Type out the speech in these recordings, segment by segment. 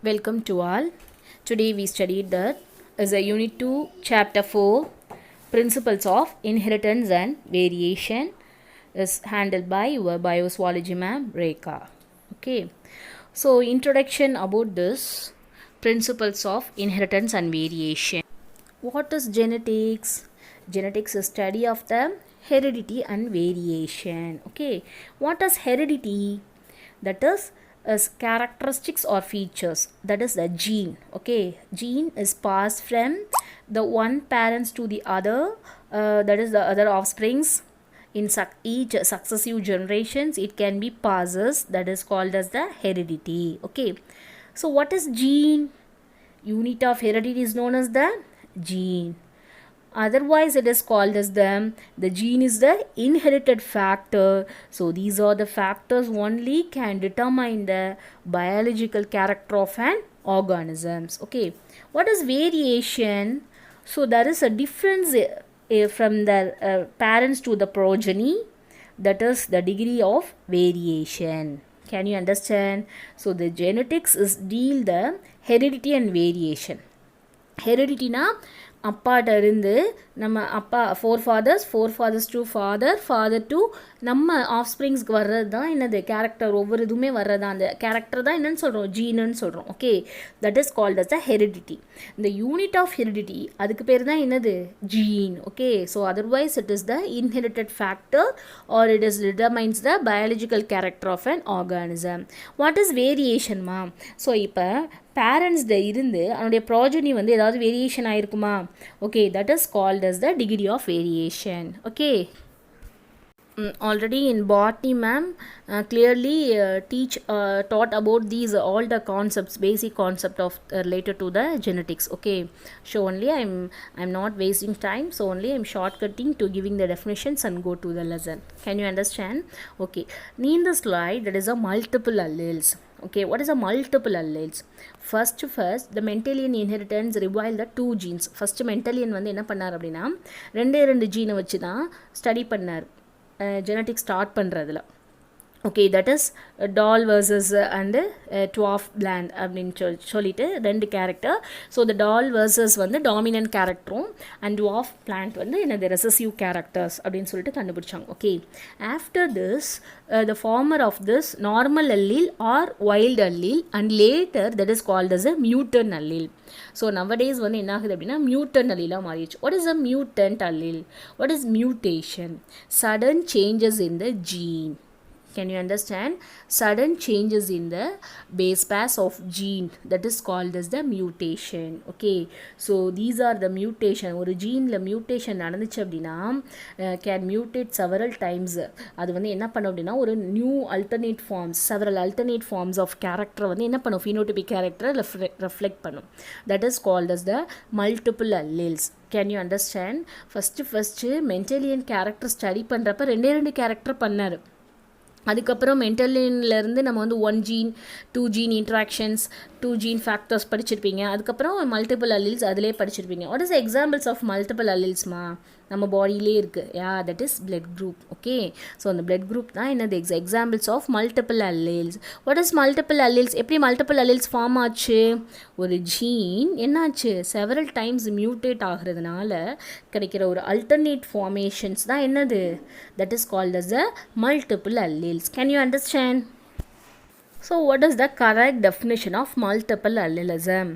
Welcome to all. Today we studied that is a Unit 2, Chapter 4, Principles of Inheritance and Variation is handled by your Biozoology ma'am, Rekha. Okay. So introduction about this Principles of Inheritance and Variation. What is genetics? Genetics is study of the heredity and variation. Okay. What is heredity? That is as characteristics or features, that is the gene. Okay, gene is passed from the one parents to the other, that is the other offsprings in each successive generations. It can be passes, that is called as the heredity. Okay, so what is gene? Unit of heredity is known as the gene. Otherwise it is called as the gene is the inherited factor. So these are the factors only can determine the biological character of an organisms. Okay, what is variation? So there is a difference from the parents to the progeny, that is the degree of variation. Can you understand? So the genetics is deal the heredity and variation. ஹெரிடிட்டினா அப்பாட்ட இருந்து நம்ம அப்பா forefathers to father to நம்ம ஆஃப்ஸ்ப்ரிங்ஸ்க்கு வர்றது தான் என்னது character. ஒவ்வொரு இதுவுமே வர்றது தான் அந்த கேரக்டர் தான் என்னன்னு சொல்கிறோம், ஜீனுன்னு சொல்கிறோம். Okay, that is called as the heredity. இந்த யூனிட் ஆஃப் ஹெரிடிட்டி அதுக்கு பேர் தான் என்னது, gene. Okay, so otherwise it is the inherited factor or it is determines the biological character of an organism. What is வேரியேஷன்மா? So இப்போ பேரண்ட்ஸ்ட இருந்து அவனுடைய ப்ராஜனி வந்து ஏதாவது வேரியேஷன் ஆயிருக்குமா? Okay, that is called as the degree of variation. Okay, already in botany ma'am clearly taught about these all the concepts, basic concept of related to the genetics. Okay, so only I'm not wasting time, so only I'm shortcutting to giving the definitions and go to the lesson. Can you understand? Okay, in the slide that is a multiple alleles. Okay, what is a multiple alleles? First the Mendelian inheritance revealed the two genes. First Mendelian வந்து என்ன பண்ணார் அப்படின்னா ரெண்டு ஜீனை வச்சு தான் study பண்ணார் genetic start பண்ணுறதுல. Okay, that is tall versus and dwarf plant அப்படின்னு சொல்லிட்டு ரெண்டு character. So the tall versus வந்து டாமினன்ட் கேரக்டரும் அண்ட் டுவாஃப் பிளான்ட் வந்து என்னது ரெசசிவ் கேரக்டர்ஸ் அப்படின்னு சொல்லிட்டு கண்டுபிடிச்சாங்க. Okay, after this the former of this normal allele or wild allele and later that is called as a mutant allele. So nowadays வந்து என்ன ஆகுது அப்படின்னா mutant allele மாறிடுச்சு. What is a mutant allele? What is mutation? Sudden changes in the gene. Can you understand? Sudden changes in the base pairs of gene, that is called as the mutation. Okay, so these are the mutation. ஒரு ஜீனில் mutation நடந்துச்சு அப்படின்னா can mutate several times. அது வந்து என்ன பண்ணும் அப்படின்னா ஒரு new alternate forms, several alternate forms of கேரக்டரை வந்து என்ன பண்ணும், ஃபினோடைபிக் கேரக்டரை ரெஃப்ளெக்ட் பண்ணும். That is called as the multiple alleles. Can you understand? First Mendelian character study பண்ணுறப்ப ரெண்டு கேரக்டர் பண்ணார். அதுக்கப்புறம் மென்டலின்லேருந்து நம்ம வந்து 1 gene 2 gene interactions 2 gene factors படிச்சிருப்பீங்க. அதுக்கப்புறம் மல்டிபிள் அல்லீல்ஸ் அதிலே படிச்சிருப்பீங்க. What is examples of multiple அல்லீல்ஸ்மா? நம்ம பாடியிலே இருக்குது. Yeah, that is blood group. Okay, so அந்த பிளட் குரூப் தான் என்னது examples of multiple alleles. What is multiple alleles? எப்படி மல்டிபிள் அல்லீல்ஸ் ஃபார்ம் ஆச்சு? ஒரு ஜீன் என்னாச்சு, செவரல் டைம்ஸ் மியூட்டேட் ஆகிறதுனால கிடைக்கிற ஒரு அல்டர்னேட் ஃபார்மேஷன்ஸ் தான் என்னது, that is called as a multiple alleles. Can you understand? So what is the correct definition of multiple allelism?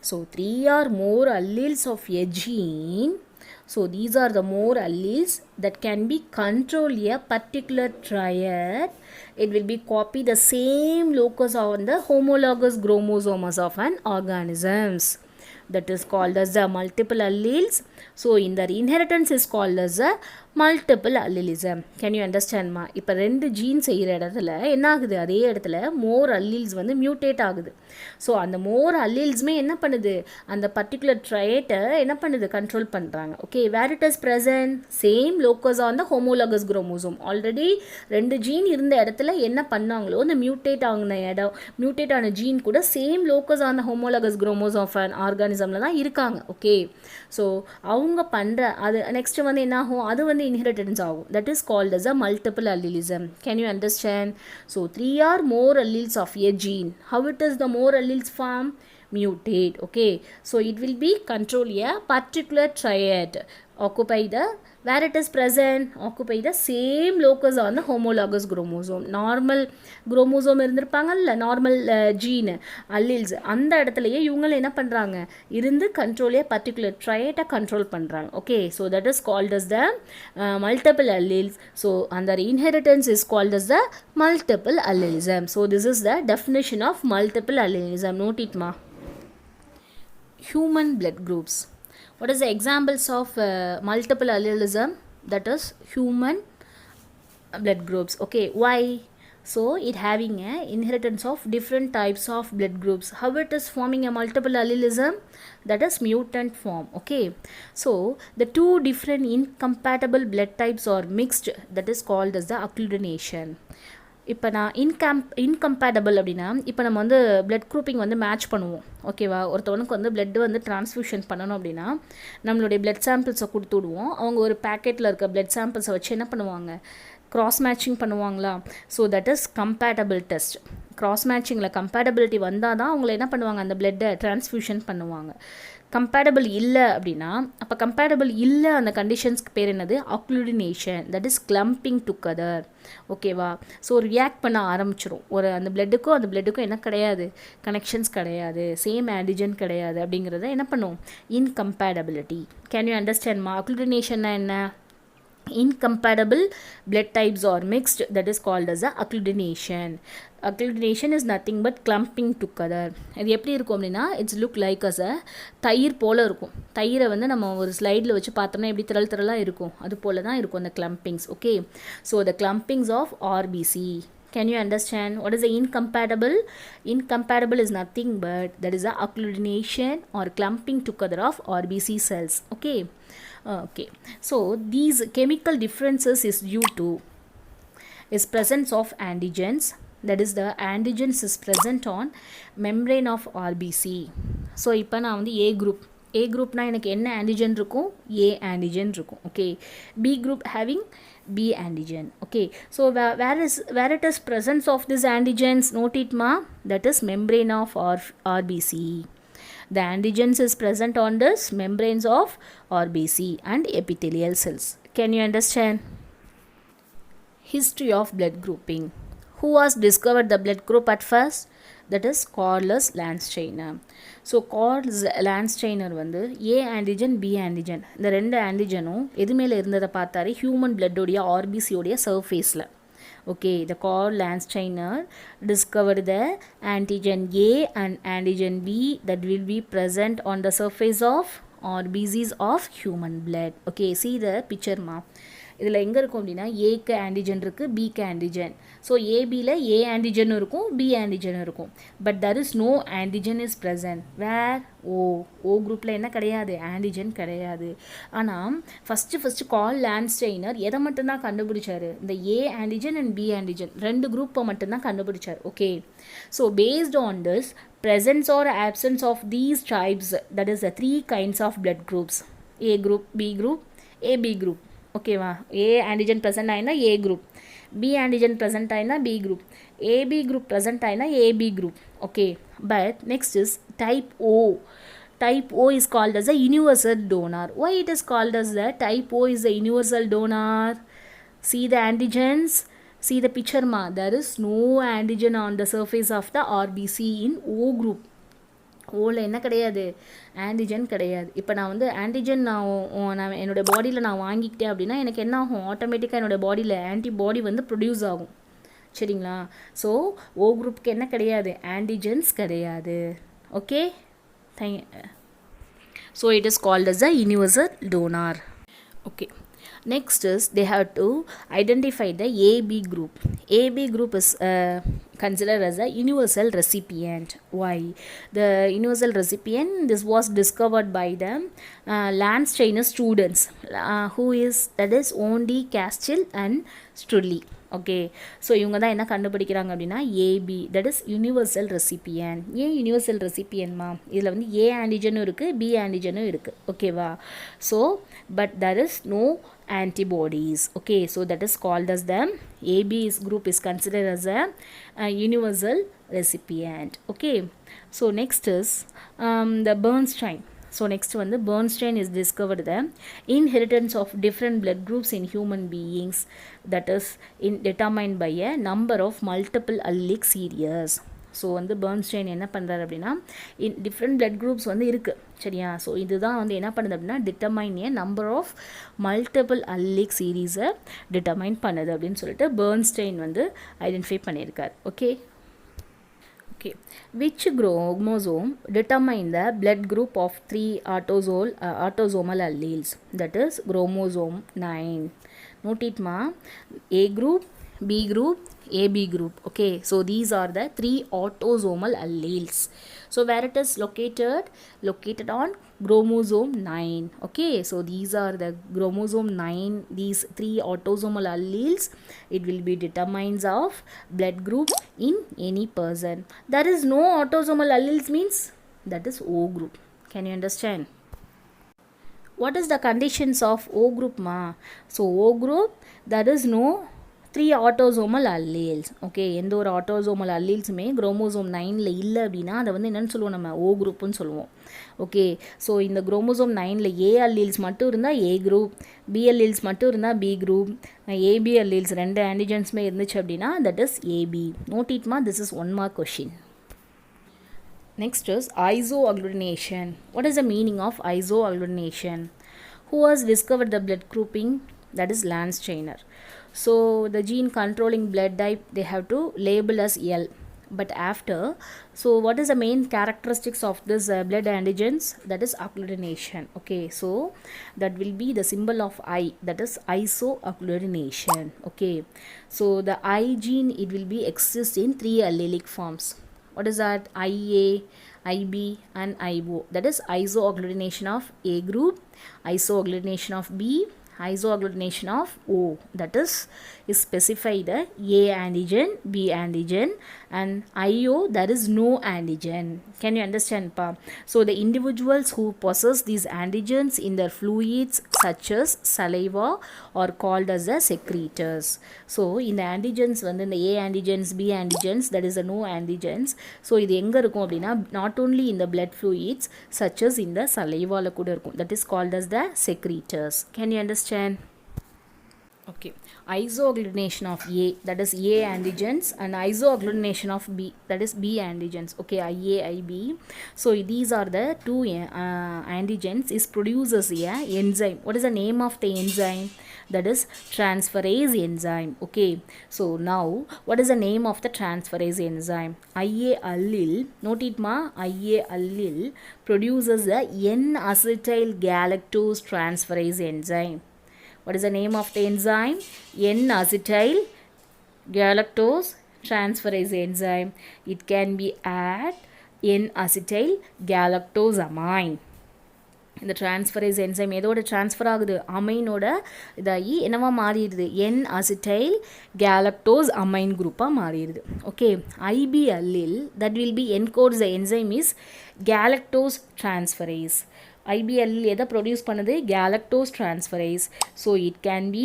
So 3 or more alleles of a gene. So these are the more alleles that can be control a particular triad. It will be copy the same locus on the homologous chromosomes of an organisms. That is called as the multiple alleles. So in the inheritance is called as a multiple allelism. Can you அண்டர்ஸ்டாண்ட்மா? இப்போ 2 gene செய்கிற இடத்துல என்ன ஆகுது, அதே இடத்துல more alleles வந்து mutate ஆகுது. ஸோ அந்த மோர் அல்லீல்ஸுமே என்ன பண்ணுது, அந்த பர்டிகுலர் ட்ரையேட்டை என்ன பண்ணுது, கண்ட்ரோல் பண்ணுறாங்க. Okay, where it is present same locus on the homologous chromosome. Already 2 gene இருந்த இடத்துல என்ன பண்ணாங்களோ அந்த மியூட்டேட் ஆன ஜீன் கூட same locus on the homologous chromosome of an ஆர்கானிசமில் தான் இருக்காங்க. ஓகே, ஸோ அவங்க பண்ணுற அது நெக்ஸ்ட்டு வந்து என்ன ஆகும், அது வந்து வந்து இன்ஹெரிட்டன்ஸ் ஆகும். That is called as a multiple allelism. Can you understand? So 3 or more alleles of a gene. How it is the more alleles form? Mutate. Okay, so it will be control a particular triad, occupy the where it is present, occupy the same locus on the homologous chromosome. Normal chromosome இருந்திருப்பாங்கல்ல, normal gene alleles, அந்த இடத்துலையே இவங்களை என்ன பண்ணுறாங்க இருந்து கண்ட்ரோலே particular ட்ரையட்டை control பண்ணுறாங்க. Okay, so that is called as the multiple alleles. So அந்த inheritance is called as the multiple allelism. So this is the definition of multiple allelism. Note it மா. Human blood groups. What is the examples of multiple allelism? That is human blood groups. Okay, why? So it having a inheritance of different types of blood groups. How it is forming a multiple allelism? That is mutant form. Okay, so the two different incompatible blood types are mixed. That is called as the agglutination. இப்போ நான் incompatible அப்படின்னா, இப்போ நம்ம வந்து blood grouping வந்து match பண்ணுவோம். ஓகேவா, ஒருத்தவனுக்கு வந்து பிளட் வந்து டிரான்ஸ்ஃபியூஷன் பண்ணணும் அப்படின்னா நம்மளுடைய பிளட் சாம்பிள்ஸை கொடுத்து விடுவோம். அவங்க ஒரு பேக்கெட்டில் இருக்க பிளட் சாம்பிள்ஸை வச்சு என்ன பண்ணுவாங்க, க்ராஸ் மேட்சிங் பண்ணுவாங்களா. So that is compatible test. Cross மேட்சிங்கில் கம்பேட்டபிலிட்டி வந்தால் தான் அவங்கள என்ன பண்ணுவாங்க, அந்த பிளட்டை டிரான்ஸ்ஃபியூஷன் பண்ணுவாங்க. கம்பேட்டபிள் இல்லை அப்படின்னா, அப்போ கம்பேட்டபிள் இல்லை அந்த கண்டிஷன்ஸ்க்கு பேர் என்னது, agglutination. That is clumping together. ஓகேவா, ஸோ ரியாக்ட் பண்ண ஆரம்பிச்சிடும். ஒரு அந்த பிளட்டுக்கும் என்ன கிடையாது, கனெக்ஷன்ஸ் கிடையாது, சேம் ஆன்டிஜன் கிடையாது. அப்படிங்கிறத என்ன பண்ணும், இன்கம்பேட்டபிலிட்டி. கேன் யூ அண்டர்ஸ்டாண்ட்மா? அக்ளூடினேஷன்னா என்ன? Incompatible blood types are mixed. That is called as a agglutination. Agglutination is nothing but clumping together. இது எப்படி இருக்கும் அப்படின்னா, it's look like as a தயிர் போல் இருக்கும். தயிரை வந்து நம்ம ஒரு ஸ்லைடில் வச்சு பார்த்தோம்னா எப்படி திரளாக இருக்கும், அது போல தான் இருக்கும் அந்த clumpings. Okay, so the clumpings of RBC. Can you understand? What is the incompatible? Incompatible is nothing but that is the agglutination or clumping together of RBC cells. Okay. Okay. So these chemical differences is due to is presence of antigens. That is the antigens is present on membrane of RBC. So இப்போ நான் வந்து A group. A groupனா எனக்கு என்ன antigen இருக்கும், A antigen இருக்கும். Okay, B group having B antigen. Okay, so where it is presence of this antigens, note it ma, that is membrane of RBC. The antigens is present on this membranes of RBC and epithelial cells. Can you understand? History of blood grouping. Who has discovered the blood group at first? That is Carolus Landsteiner. So Karl's Landsteiner வந்து A antigen B antigen இந்த ரெண்டு ஆன்டிஜனும் எது மேலே இருந்ததை பார்த்தாரு, human பிளட்டோடைய ஆர்பிசியோடைய சர்ஃபேஸில். Okay, the Karl Landsteiner discovered the antigen A and antigen B that will be present on the surface of RBCs of human blood. ஓகே, see the picture ma. இதில் எங்கே இருக்கும் அப்படின்னா, ஏக்கு ஆன்டிஜன் இருக்குது, பிக்கு ஆன்டிஜன். ஸோ ஏபியில் ஏ ஆன்டிஜனும் இருக்கும், பி ஆன்டிஜனும் இருக்கும். But there is no antigen is present. Where O குரூப்பில் என்ன கிடையாது, ஆன்டிஜன் கிடையாது. ஆனால் ஃபஸ்ட்டு கார்ல் லான்ஸ்டெய்னர் எதை மட்டும்தான் கண்டுபிடிச்சார், இந்த A antigen and B antigen ரெண்டு குரூப்பை மட்டும்தான் கண்டுபிடிச்சார். Okay, so based on this presence or absence of these types, that is the three kinds of blood groups, A group, B group, AB group. ஓகேவா, A antigen present ஆகினா A group, B antigen present ஆகினா B group, AB group present ஆகினா AB group. Okay, but next is type O. Type O is called as a universal donor. Why it is called as the type O is a universal donor? See the antigens. See the picture ma. There is no antigen on the surface of the RBC in O group. ஓவில் என்ன கிடையாது, antigen கிடையாது. இப்போ நான் வந்து antigen நான் என்னோடய பாடியில் நான் வாங்கிக்கிட்டேன் அப்படின்னா எனக்கு என்ன ஆகும், ஆட்டோமேட்டிக்காக என்னோடய பாடியில் ஆன்டிபாடி வந்து ப்ரொடியூஸ் ஆகும். சரிங்களா, ஸோ ஓ குரூப்புக்கு என்ன கிடையாது, ஆன்டிஜன்ஸ் கிடையாது. Okay, so it is called as a universal donor. Okay, next is they have to identify the AB group. AB group is considered as a universal recipient. Why? The universal recipient, this was discovered by the Landsteiner students, that is only Castile and Strully. Okay. So இவங்க தான் என்ன கண்டுபிடிக்கிறாங்க அப்படின்னா AB, that is universal recipient. ஏன் universal ரெசிபியன்மா? இதில் வந்து ஏ ஆன்டிஜனும் இருக்குது, B ஆன்டிஜனும் இருக்குது. ஓகேவா? So but there is no antibodies. Okay, so that is called as the AB group is considered as a universal recipient. Okay, so next is the Bernstein. So next one, the Bernstein is discovered the inheritance of different blood groups in human beings, that is determined by a number of multiple allelic series. So வந்து பர்ன்ஸ்டைன் என்ன பண்ணுறாரு அப்படின்னா different blood groups வந்து இருக்குது சரியா. So இதுதான் வந்து என்ன பண்ணுது அப்படின்னா determine a number of multiple allelic சீரீஸை டிட்டர்மைன் பண்ணுது அப்படின்னு சொல்லிட்டு பர்ன்ஸ்டைன் வந்து ஐடென்டிஃபை பண்ணியிருக்கார். Okay. Okay, which chromosome determine the blood group of 3 autosomal alleles? That is chromosome 9. Note it ma, A group, B group, AB group. Okay, so these are the 3 autosomal alleles. So where it is located on chromosome 9. Okay, so these are the chromosome 9, these 3 autosomal alleles. It will be determines of blood group in any person. There is no autosomal alleles means that is O group. Can you understand? What is the conditions of O group ma? So O group, there is no 3 autosomal alleles. Okay, எந்த ஒரு autosomal அல்லீல்ஸுமே chromosome 9ல் இல்லை அப்படின்னா அதை வந்து என்னென்னு சொல்லுவோம், நம்ம O குரூப்புன்னு சொல்லுவோம். ஓகே, ஸோ இந்த குரோமோசோம் 9ல் ஏ அல்லீல்ஸ் மட்டும் இருந்தால் ஏ குரூப், பி அல்லீல்ஸ் மட்டும் இருந்தால் பி குரூப், ஏபி அல்லீல்ஸ் 2 ஆன்டிஜன்ஸுமே இருந்துச்சு அப்படின்னா that is AB. Note it மா, this is 1 mark question. Next is isoagglutination. What is the meaning of isoagglutination? Who has discovered the blood grouping? That is Landsteiner. So the gene controlling blood type they have to label as L. But after, so what is the main characteristics of this blood antigens? That is agglutination. Okay, so that will be the symbol of I, that is isoagglutination. Okay, so the I gene, it will be exist in 3 allelic forms. What is that? IA, IB and IO. That is isoagglutination of A group, isoagglutination of B, isoagglutination of O. That is specified A antigen, B antigen, and IO there is no antigen. Can you understand pa? So the individuals who possess these antigens in their fluids such as saliva are called as the secretors. So in the antigens வந்து இந்த A antigens, B antigens, that is the no antigens. So இது எங்க இருக்கும் அப்படின்னா not only in the blood fluids such as in the saliva ல கூட இருக்கும். That is called as the secretors. Can you understand? Okay, isoagglutination of A, that is A antigens, and isoagglutination of B, that is B antigens. Okay, IA, IB. So these are the 2 antigens is produces a enzyme. What is the name of the enzyme? That is transferase enzyme. Okay, so now what is the name of the transferase enzyme? IA allele, note it ma, IA allele produces the N-acetyl galactose transferase enzyme. What is the name of the enzyme? N-acetyl galactose transferase enzyme. It can be at N-acetyl galactosamine. இந்த transferase enzyme எதோட transfer ஆகுது? அமைனோட இதாகி என்னவா மாறிடுது? N-acetyl galactose amine குரூப்பாக மாறிடுது. Okay, IB allele that will be encodes the enzyme is galactose transferase. IBL எதை produce பண்ணுது? galactose transferase. So it can be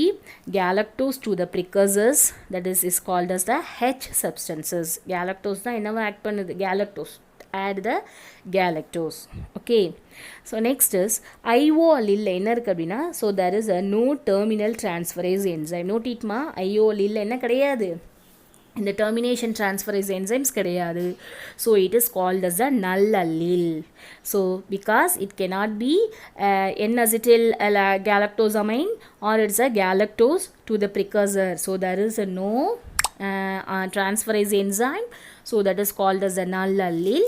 galactose to the precursors, that is called as the H substances. galactose தான் என்னவா act பண்ணுது? galactose, add the galactose. Okay, so next is IO allele என்ன இருக்கு அப்படின்னா, so there is a no terminal transferase enzyme. note it ma, IO allele என்ன கிடையாது? இந்த termination transferase enzymes கிடையாது. So it is called as a null allele. So because it cannot be N-acetyl galactosamine or it's a galactose to the precursor. So there is a no transferase enzyme. So that is called as a null allele.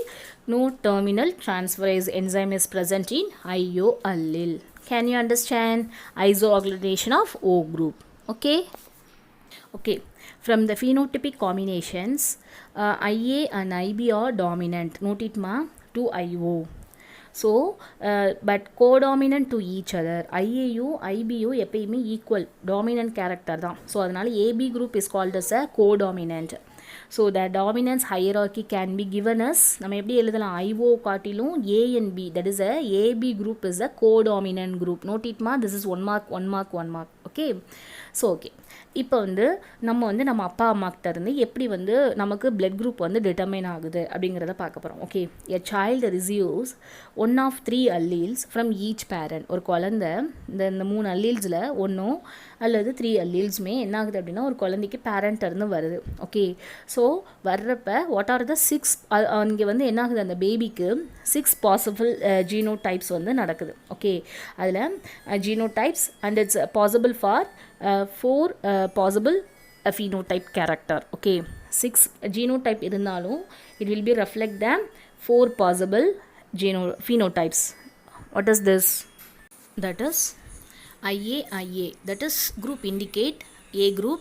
No terminal transferase enzyme is present in IO allele. Can you understand? Isoagglutination of O group. Okay. Okay. From the phenotypic combinations, IA and IB are dominant. Note it ma, to IO. So but codominant to each other. ஐஏயும் ஐபியும் எப்பயுமே equal dominant character தான். So அதனால் AB group is called as a codominant. So the dominance hierarchy can be given as, நம்ம எப்படி எழுதலாம், IO காட்டிலும் A and B, that is a AB group is a codominant group. Note இட்மா, this is 1 mark 1 mark 1 mark. Okay. So okay, இப்போ நம்ம அப்பா அம்மாக்கிட்ட இருந்து எப்படி நமக்கு பிளட் குரூப் டிட்டர்மைன் ஆகுது அப்படிங்கிறத பார்க்க போகிறோம். Okay. A child receives 1 of 3 allele from each parent. ஒரு குழந்தை இந்த 3 அல்லீல்ஸில் ஒன்றும் அல்லது 3 அல்லீல்ஸுமே என்ன ஆகுது அப்படின்னா ஒரு குழந்தைக்கு பேரண்ட் இருந்து வருது. ஓகே. ஸோ வர்றப்ப வாட் ஆர் த 6, இங்கே என்ன ஆகுது, அந்த பேபிக்கு 6 பாசிபிள் ஜீனோடைப்ஸ் நடக்குது. ஓகே. அதில் genotypes and it's possible for 4 possible phenotype character. Okay, 6 genotype இருந்தாலும் it will be reflect the 4 possible phenotypes. What is this? That is IA, that is group indicate A group.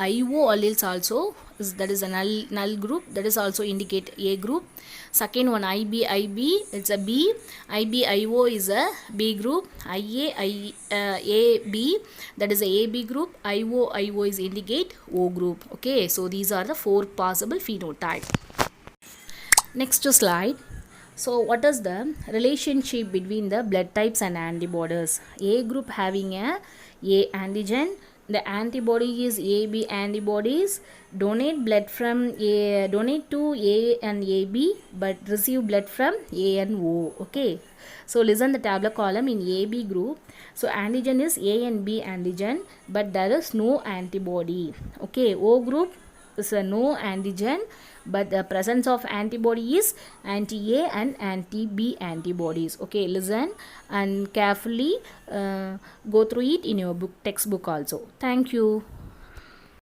IO alleles also is, that is a null group, that is also indicate A group. Second one IB, it's a B. IBIO is a B group. AB, that is a AB group. IO is indicate O group. Okay, so these are the 4 possible phenotype. Next slide. So what is the relationship between the blood types and antibodies? A group having a antigen, the antibody is AB antibodies, donate to A and AB but receive blood from A and O. Okay, so listen the tabular column in AB group. So antigen is A and B antigen but there is no antibody. Okay, O group is a no antigen but the presence of antibody is anti-A and anti-B antibodies. Okay, listen and carefully go through it in your textbook also. Thank you.